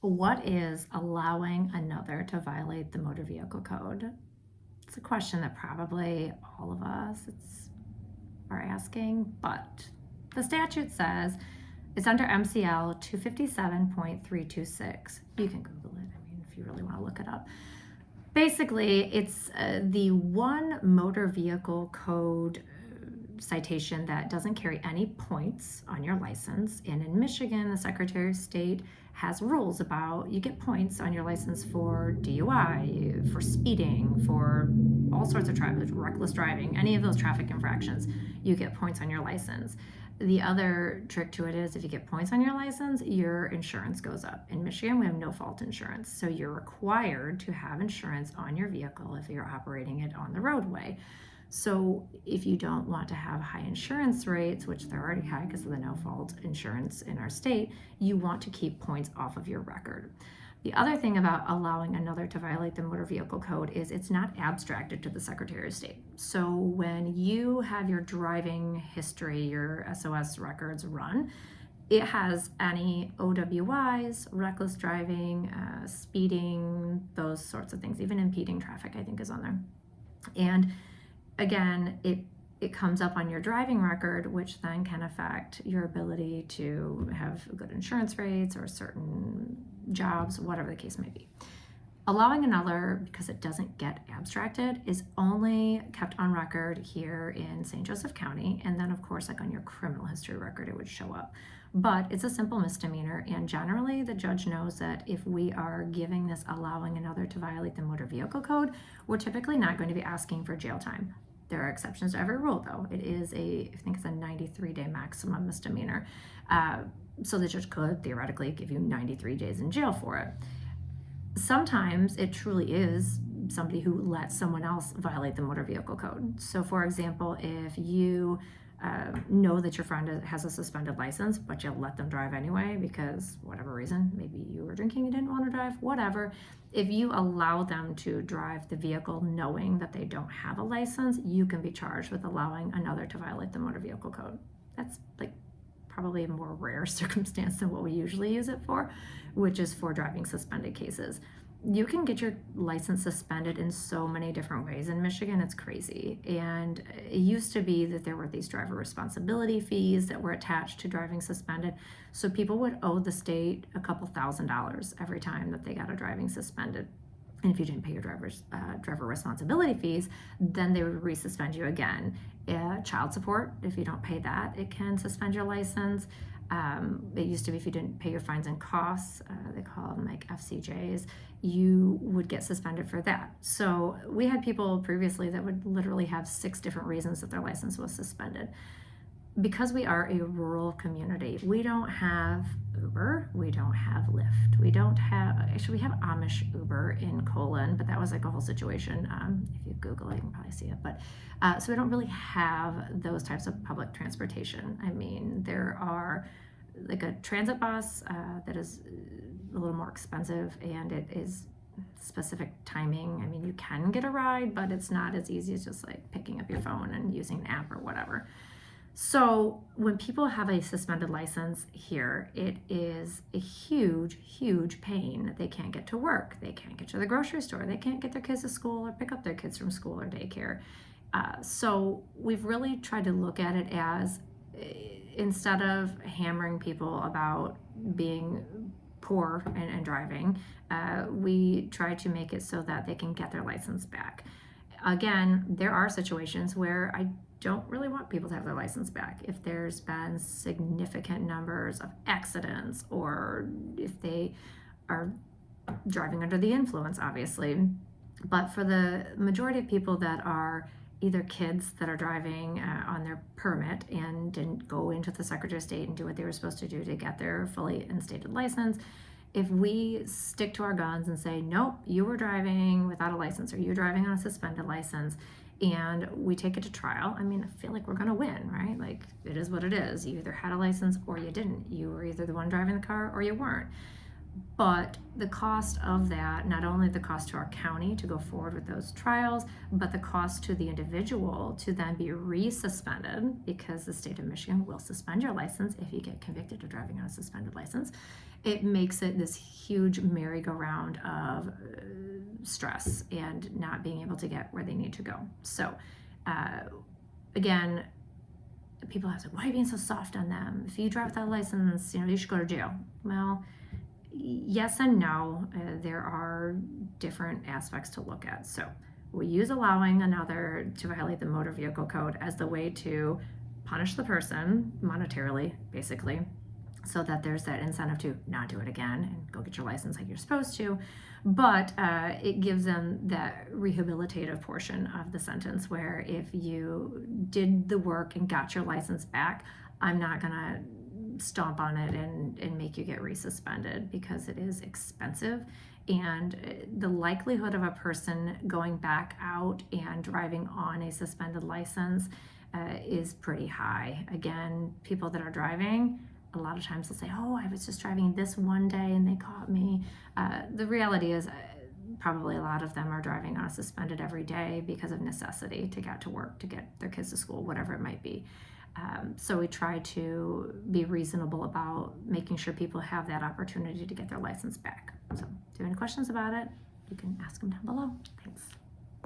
What is allowing another to violate the motor vehicle code? It's a question that probably all of us are asking, but the statute says it's under MCL 257.326. You can Google it, if you really want to look it up. Basically, it's the one motor vehicle code citation that doesn't carry any points on your license. And in Michigan, the Secretary of State has rules about you get points on your license for DUI, for speeding, for all sorts of reckless driving, any of those traffic infractions, you get points on your license. The other trick to it is if you get points on your license, your insurance goes up. In Michigan, we have no fault insurance. So you're required to have insurance on your vehicle if you're operating it on the roadway. So if you don't want to have high insurance rates, which they're already high because of the no fault insurance in our state, you want to keep points off of your record. The other thing about allowing another to violate the motor vehicle code is it's not abstracted to the Secretary of State. So when you have your driving history, your SOS records run, it has any OWIs, reckless driving, speeding, those sorts of things. Even impeding traffic, I think, is on there. And again, it comes up on your driving record, which then can affect your ability to have good insurance rates or certain jobs, whatever the case may be. Allowing another, because it doesn't get abstracted, is only kept on record here in St. Joseph County. And then, of course, like on your criminal history record, it would show up. But it's a simple misdemeanor. And generally, the judge knows that if we are giving this allowing another to violate the motor vehicle code, we're typically not going to be asking for jail time. There are exceptions to every rule, though. It is I think it's a 93-day maximum misdemeanor. So the judge could theoretically give you 93 days in jail for it. Sometimes it truly is somebody who lets someone else violate the motor vehicle code. So for example, if you know that your friend has a suspended license, but you let them drive anyway because whatever reason, maybe you were drinking, you didn't want to drive, whatever. If you allow them to drive the vehicle knowing that they don't have a license, you can be charged with allowing another to violate the motor vehicle code. That's like probably a more rare circumstance than what we usually use it for, which is for driving suspended cases. You can get your license suspended in so many different ways in Michigan, it's crazy. And it used to be that there were these driver responsibility fees that were attached to driving suspended. So people would owe the state a couple $1,000s every time that they got a driving suspended. And if you didn't pay your driver responsibility fees, then they would resuspend you again. Child support, if you don't pay that, it can suspend your license. It used to be if you didn't pay your fines and costs, they call them like FCJs, you would get suspended for that. So we had people previously that would literally have 6 different reasons that their license was suspended. Because we are a rural community, we don't have Uber, we don't have Lyft, we have Amish Uber in Colon, but that was like a whole situation. If you Google it, you can probably see it. But so we don't really have those types of public transportation. I mean, there are like a transit bus that is a little more expensive, and it is specific timing. I mean, you can get a ride, but it's not as easy as just like picking up your phone and using an app or whatever. So when people have a suspended license here, it is a huge, huge pain. They can't get to work. They can't get to the grocery store. They can't get their kids to school or pick up their kids from school or daycare. So we've really tried to look at it as, instead of hammering people about being poor and driving, we try to make it so that they can get their license back. Again, there are situations where I don't really want people to have their license back. If there's been significant numbers of accidents, or if they are driving under the influence, obviously. But for the majority of people that are either kids that are driving on their permit and didn't go into the Secretary of State and do what they were supposed to do to get their fully instated license, if we stick to our guns and say, nope, you were driving without a license, or you're driving on a suspended license, and we take it to trial, I mean, I feel like we're gonna win, right? Like, it is what it is. You either had a license or you didn't. You were either the one driving the car or you weren't. But the cost of that, not only the cost to our county to go forward with those trials, but the cost to the individual to then be resuspended, because the state of Michigan will suspend your license if you get convicted of driving on a suspended license. It makes it this huge merry-go-round of stress and not being able to get where they need to go. So again, people have said, why are you being so soft on them? If you drive without a license, you should go to jail. Well, yes and no. There are different aspects to look at. So we use allowing another to violate the motor vehicle code as the way to punish the person monetarily, basically, so that there's that incentive to not do it again and go get your license like you're supposed to. But it gives them that rehabilitative portion of the sentence where if you did the work and got your license back, I'm not gonna stomp on it and make you get resuspended, because it is expensive, and the likelihood of a person going back out and driving on a suspended license is pretty high. Again, people that are driving, a lot of times they'll say, oh, I was just driving this one day and they caught me. The reality is probably a lot of them are driving on a suspended every day because of necessity to get to work, to get their kids to school, whatever it might be. So we try to be reasonable about making sure people have that opportunity to get their license back. So, do you have any questions about it? You can ask them down below. Thanks.